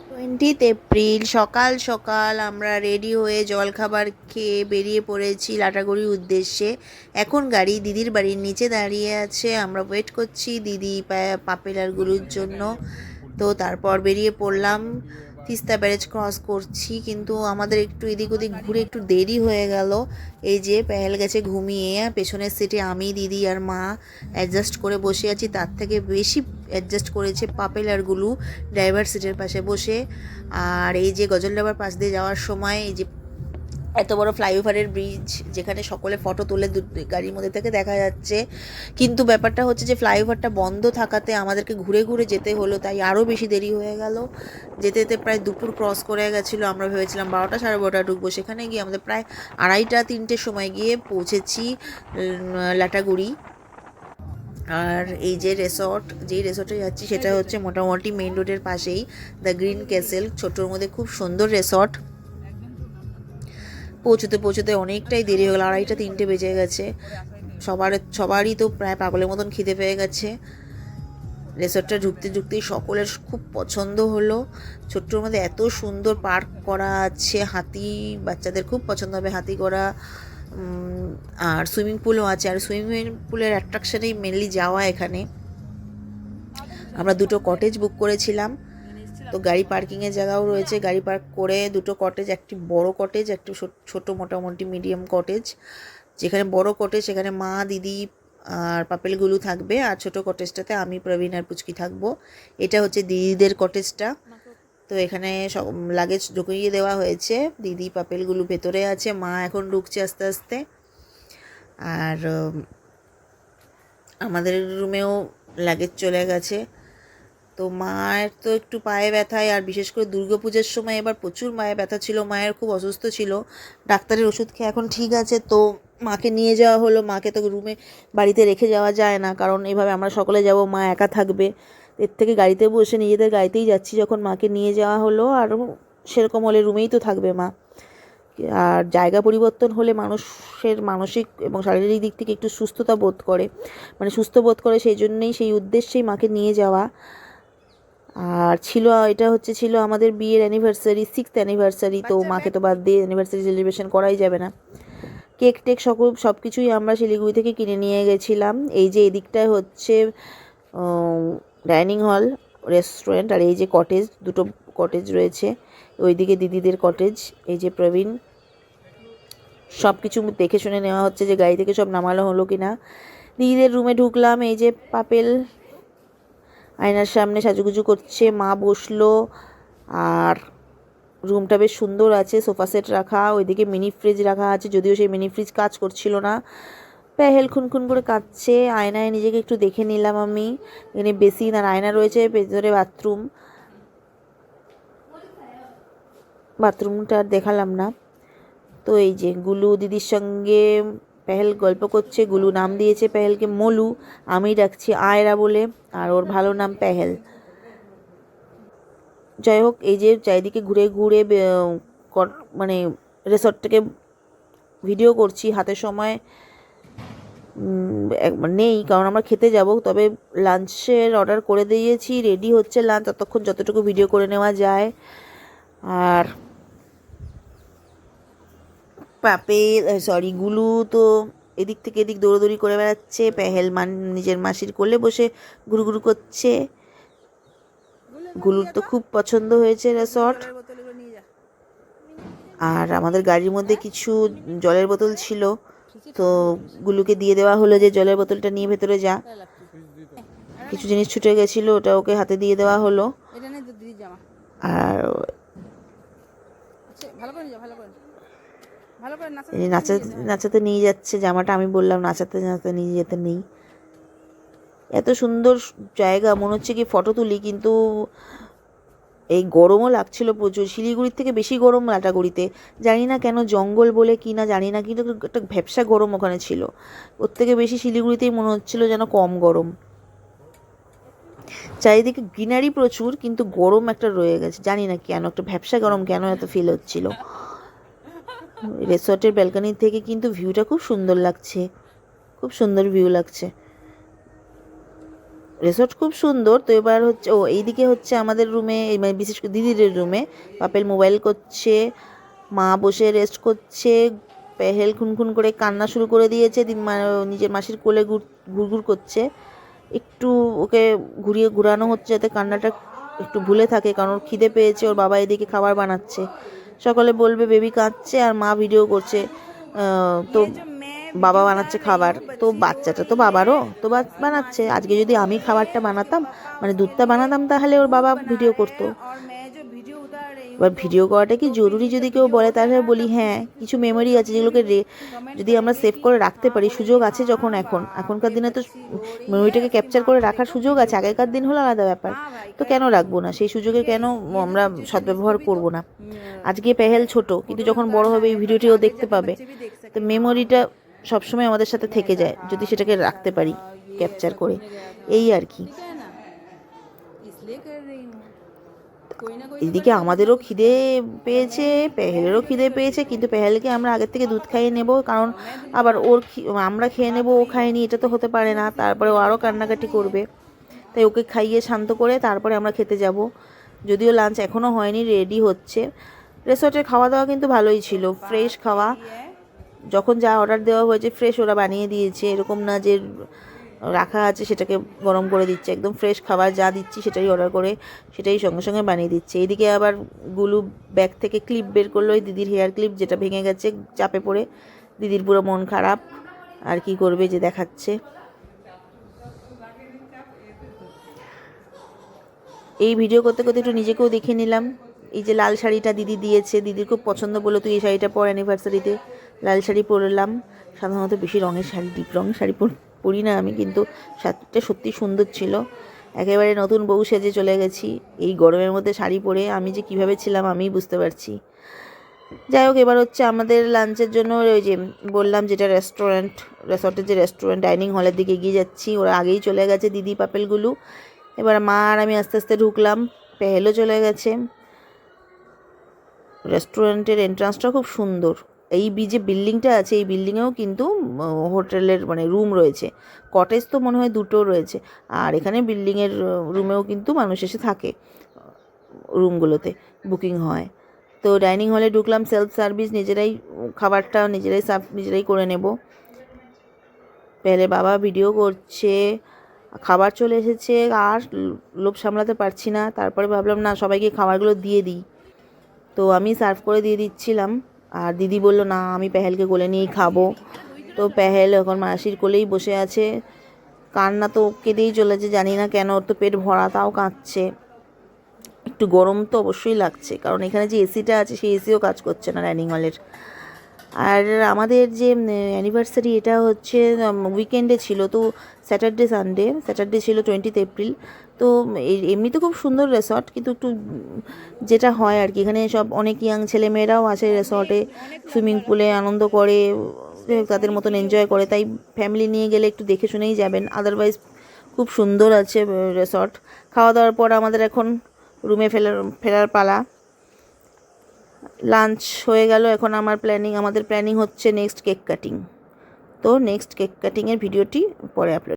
20 April সকাল সকাল আমরা রেডি হয়ে জলখাবার খেয়ে বেরিয়ে পড়েছি লাটাগুড়ির উদ্দেশ্যে। এখন গাড়ি দিদির বাড়ির নিচে দাঁড়িয়ে আছে, আমরা ওয়েট করছি দিদি পাপেল আর গুলুর জন্য। তো তারপর বেরিয়ে পড়লাম, তিস্তা ব্যারেজ ক্রস করছি, কিন্তু আমাদের একটু এদিক ওদিক ঘুরে একটু দেরি হয়ে গেল। এই যে পেহেল গেছে ঘুমিয়ে, পেছনের সিটে আমি দিদি আর মা অ্যাডজাস্ট করে বসে আছি, তার থেকে বেশি অ্যাডজাস্ট করেছে পাপেল আর গুলু ড্রাইভার সিটের পাশে বসে। আর এই যে গজলডাবার পাশ দিয়ে যাওয়ার সময় এই যে এত বড় ফ্লাইওভারের ব্রিজ, যেখানে সকলে ফটো তুলে গাড়ির মধ্যে থেকে দেখা যাচ্ছে, কিন্তু ব্যাপারটা হচ্ছে যে ফ্লাইওভারটা বন্ধ থাকাতে আমাদেরকে ঘুরে ঘুরে যেতে হলো, তাই আরও বেশি দেরি হয়ে গেল। যেতে যেতে প্রায় দুপুর ক্রস করে গেছিলো। আমরা ভেবেছিলাম 12টা সাড়ে 12টা ঢুকবো, সেখানে গিয়ে আমাদের প্রায় 2:30-3টের সময় গিয়ে পৌঁছেছি লাটাগুড়ি। আর এই যে যেই রিসর্টে যাচ্ছি সেটা হচ্ছে মোটামুটি মেন রোডের পাশেই দ্য গ্রিন ক্যাসেল, ছোটোর মধ্যে খুব সুন্দর রিসর্ট। পৌঁছতে পৌঁছতে অনেকটাই দেরি হয়ে গেল, 2:30-3টে বেজে গেছে। সবারই তো প্রায় পাগলের মতন খিদে পেয়ে গেছে। রিসর্টটা ঢুকতে ঢুকতেই সকলের খুব পছন্দ হলো। ছোট্টর মধ্যে এত সুন্দর পার্ক করা আছে, হাতি বাচ্চাদের খুব পছন্দ হবে, হাতি করা। আর সুইমিং পুলও আছে, আর সুইমিং পুলের অ্যাট্রাকশনেই মেনলি যাওয়া এখানে। আমরা 2টো কটেজ বুক করেছিলাম, তো গাড়ি পার্কিংয়ের জায়গাও রয়েছে, গাড়ি পার্ক করে 2টো কটেজ, একটি বড় কটেজ, একটি ছোট মোটামুটি মিডিয়াম কটেজ। যেখানে বড় কটেজ সেখানে মা দিদি আর পাপেলগুলো থাকবে, আর ছোট কটেজটাতে আমি প্রবীণ আর পুচকি থাকবো। এটা হচ্ছে দিদিদের কটেজটা। তো এখানে সব লাগেজ ঢুকিয়ে দেওয়া হয়েছে, দিদি পাপেলগুলো ভেতরে আছে, মা এখন ঢুকছে আস্তে আস্তে। আর আমাদের রুমেও লাগেজ চলে গেছে। তো মায়ের তো একটু পায়ে ব্যথায়, আর বিশেষ করে দুর্গাপূজার সময় এবার প্রচুর মায়ে ব্যথা ছিল, মায়ের খুব অসুস্থ ছিল, ডাক্তারের ওষুধ খেয়ে এখন ঠিক আছে। তো মাকে নিয়ে যাওয়া হলো, মাকে তো রুমে বাড়িতে রেখে যাওয়া যায় না, কারণ এভাবে আমরা সকলে যাব, মা একা থাকবে। এর থেকে গাড়িতে বসে নিজেদের গাড়িতেই যাচ্ছি, যখন মাকে নিয়ে যাওয়া হলো। আর সেরকম হলে রুমেই তো থাকবে মা। আর জায়গা পরিবর্তন হলে মানুষের মানসিক এবং শারীরিক দিক থেকে একটু সুস্থতা বোধ করে, মানে সুস্থ বোধ করে, সেই জন্যেই সেই উদ্দেশ্যেই মাকে নিয়ে যাওয়া। আর ছিল আমাদের বিয়ের অ্যানিভার্সারি, 6th অ্যানিভার্সারি, তো মাকে তো বাদ দিয়ে অ্যানিভার্সারি সেলিব্রেশন করাই যাবে না। কেক টেক সব কিছুই আমরা শিলিগুড়ি থেকে কিনে নিয়ে গেছিলাম। এই যে এদিকটায় হচ্ছে ডাইনিং হল, রেস্টুরেন্ট, আর এই যে কটেজ, 2টো কটেজ রয়েছে, ওইদিকে দিদিদের কটেজ। এই যে প্রবীণ, সব কিছু দেখে শুনে নেওয়া হচ্ছে যে গাড়ি থেকে সব নামানো হলো কিনা। দিদিদের রুমে ঢুকলাম, এই যে পাপেল আয়নার সামনে সাজুগুজু করছে, মা বসলো। আর রুমটা বেশ সুন্দর আছে, সোফা সেট রাখা, ওইদিকে মিনি ফ্রিজ রাখা আছে, যদিও সেই মিনি ফ্রিজ কাজ করছিল না। পেহেল খুনখুন করে কাঁদছে, আয়নায় নিজেকে একটু দেখে নিলাম আমি। এখানে বেসিন আর আয়না রয়েছে, ভেতরে বাথরুমটা আর দেখালাম না। তো এই যে গুলু দিদির সঙ্গে পেহেল গল্প করছে, গুলু নাম দিয়েছে পেহেলকে মলু, আমি ডাকছি আয়রা বলে, আর ওর ভালো নাম পেহেল। যাই হোক, এই যে চারিদিকে ঘুরে ঘুরে মানে রিসর্টটাকে ভিডিও করছি, হাতে সময় নেই, কারণ আমরা খেতে যাব। তবে লাঞ্চের অর্ডার করে দিয়েছি, রেডি হচ্ছে লাঞ্চ, ততক্ষণ যতটুকু ভিডিও করে নেওয়া যায়। আর গুলু তো এদিক থেকে এদিক দৌড়োদৌড়ি করে বেড়াচ্ছে, পেহেল নিজের মাসির কোলে বসে ঘুরুঘুরু করছে। গুলুর তো খুব পছন্দ হয়েছে রিসর্ট। আর আমাদের গাড়ির মধ্যে কিছু জলের বোতল ছিল, তো গুলুকে দিয়ে দেওয়া হলো যে জলের বোতলটা নিয়ে ভেতরে যা। কিছু জিনিস ছুটে গেছিলো, ওটা ওকে হাতে দিয়ে দেওয়া হলো। আর নাচাতে নিয়ে যাচ্ছে, জামাটা আমি বললাম নাচাতে নাচাতে নিয়ে যেতে নেই। এত সুন্দর জায়গা, মনে হচ্ছে কি ফটো তুলি, কিন্তু এই গরমও লাগছিল প্রচুর। শিলিগুড়ির থেকে বেশি গরম লাটাগুড়িতে, জানি না কেন, জঙ্গল বলে কি না জানি না, কিন্তু একটা ভ্যাপসা গরম ওখানে ছিল। ওর থেকে বেশি শিলিগুড়িতেই মনে হচ্ছিল যেন কম গরম। চারিদিকে গ্রিনারি প্রচুর, কিন্তু গরম একটা রয়ে গেছে, জানি না কেন, একটা ভ্যাপসা গরম কেন এত ফিল হচ্ছিল। রিসর্টের ব্যালকনি থেকে কিন্তু ভিউটা খুব সুন্দর লাগছে, খুব সুন্দর ভিউ লাগছে। রিসর্ট খুব সুন্দর। তো এবার হচ্ছে এইদিকে হচ্ছে আমাদের রুমে, মানে বিশেষ করে দিদির রুমে পাপেল মোবাইল করছে, মা বসে রেস্ট করছে, পেহেল খুনখুন করে কান্না শুরু করে দিয়েছে, নিজের মাসির কোলে ঘুরঘুর করছে। একটু ওকে ঘুরানো হচ্ছে যাতে কান্নাটা একটু ভুলে থাকে, কারণ ওর খিদে পেয়েছে, ওর বাবা এদিকে খাবার বানাচ্ছে। সকলে বলবে বেবি কাঁদছে আর মা ভিডিও করছে, তো বাবা বানাচ্ছে খাবার, তো বাচ্চাটা তো বাবারও, তো বানাচ্ছে। আজকে যদি আমি খাবারটা বানাতাম, মানে দুধটা বানাতাম, তাহলে ওর বাবা ভিডিও করতো। এবার ভিডিও করাটা কি জরুরি যদি কেউ বলে, তাহলে বলি হ্যাঁ, কিছু মেমোরি আছে যেগুলোকে যদি আমরা সেভ করে রাখতে পারি, সুযোগ আছে যখন এখনকার দিনে তো মেমোরিটাকে ক্যাপচার করে রাখার সুযোগ আছে। আগেকার দিন হলো আলাদা ব্যাপার, তো কেন রাখবো না সেই সুযোগে, কেন আমরা সদ্ব্যবহার করবো না। আজকে পেহেল ছোট, কিন্তু যখন বড় হবে এই ভিডিওটিও দেখতে পাবে, তো মেমোরিটা সবসময় আমাদের সাথে থেকে যায় যদি সেটাকে রাখতে পারি ক্যাপচার করে, এই আর কি। এদিকে আমাদেরও খিদে পেয়েছে, পেহেলেরও খিদে পেয়েছে, কিন্তু পেহেলকে আমরা আগের থেকে দুধ খাইয়ে নেব, কারণ আবার আমরা খেয়ে নেব, ও খায়নি, এটা তো হতে পারে না। তারপরে ও আরও কান্নাকাটি করবে, তাই ওকে খাইয়ে শান্ত করে তারপরে আমরা খেতে যাব। যদিও লাঞ্চ এখনও হয়নি, রেডি হচ্ছে। রিসর্টের খাওয়া দাওয়া কিন্তু ভালোই ছিল, ফ্রেশ খাওয়া, যখন যা অর্ডার দেওয়া হয়েছে ফ্রেশ ওরা বানিয়ে দিয়েছে, এরকম না যে রাখা আছে সেটাকে গরম করে দিচ্ছে, একদম ফ্রেশ খাবার যা দিচ্ছি সেটাই অর্ডার করে সেটাই সঙ্গে সঙ্গে বানিয়ে দিচ্ছে। এদিকে আবার গুলু ব্যাগ থেকে ক্লিপ বের করলো, ওই দিদির হেয়ার ক্লিপ, যেটা ভেঙে গেছে চাপে পড়ে। দিদির পুরো মন খারাপ, আর কি করবে, যে দেখাচ্ছে। এই ভিডিও করতে করতে একটু নিজেকেও দেখে নিলাম। এই যে লাল শাড়িটা দিদি দিয়েছে, দিদির খুব পছন্দ, বলে তুই এই শাড়িটা পর অ্যানিভার্সারিতে। লাল শাড়ি পরলাম, সাধারণত বেশি রঙের শাড়ি, ডিপ রঙের শাড়ি পরি না আমি, কিন্তু শাড়িটা সত্যি সুন্দর ছিল। একেবারে নতুন বউ সেজে চলে গেছি এই গরমের মধ্যে শাড়ি পরে, আমি যে কীভাবে ছিলাম আমিই বুঝতে পারছি। যাই হোক, এবার হচ্ছে আমাদের লাঞ্চের জন্য ওই যে বললাম যেটা রিসর্টের যে রেস্টুরেন্ট, ডাইনিং হলের দিকে এগিয়ে যাচ্ছি। ওরা আগেই চলে গেছে দিদি পাপেলগুলো। এবার মা আর আমি আস্তে আস্তে ঢুকলাম, পেহেলও চলে গেছে। রেস্টুরেন্টের এন্ট্রান্সটা খুব সুন্দর। এই যে বিল্ডিংটা আছে, এই বিল্ডিংয়েও কিন্তু হোটেলের মানে রুম রয়েছে, কটেজ তো মনে হয় দুটো রয়েছে, আর এখানে বিল্ডিংয়ের রুমেও কিন্তু মানুষ এসে থাকে, রুমগুলোতে বুকিং হয়। তো ডাইনিং হলে ঢুকলাম, সেলফ সার্ভিস, নিজেরাই খাবারটা নিজেরাই করে নেব। পেলে বাবা ভিডিও করছে, খাবার চলে এসেছে, আর লোভ সামলাতে পারছি না। তারপরে ভাবলাম না, সবাইকে খাবারগুলো দিয়ে দিই, তো আমি সার্ভ করে দিয়ে দিচ্ছিলাম। আর দিদি বলল না, আমি পেহেলকে কোলে নিয়েই খাবো। তো পেহেল এখন মাসির কোলেই বসে আছে, কান্না তো কেঁদেই চলেছে, জানি না কেন, ওর তো পেট ভরা তাও কাঁদছে। একটু গরম তো অবশ্যই লাগছে, কারণ এখানে যে এসিটা আছে সেই এসিও কাজ করছে না ডাইনিং হলের। আর আমাদের যে অ্যানিভার্সারি, এটা হচ্ছে উইকেন্ডে ছিল, তো স্যাটারডে ছিল 20 এপ্রিল। তো এমনি তো খুব সুন্দর রিসর্ট, কিন্তু একটু যেটা হয় আর কি, এখানে সব অনেক ইয়াং ছেলেমেয়েরাও আছে রিসর্টে, সুইমিং পুলে আনন্দ করে, তাদের মতন এনজয় করে, তাই ফ্যামিলি নিয়ে গেলে একটু দেখে শুনেই যাবেন। আদারওয়াইজ খুব সুন্দর আছে রিসর্ট। খাওয়া দাওয়ার পর আমাদের এখন রুমে ফেরার পালা। লাঞ্চ হয়ে গেল, এখন আমাদের প্ল্যানিং হচ্ছে নেক্সট কেক কাটিং। তো নেক্সট কেক কাটিংয়ের ভিডিওটি পরে আপলোড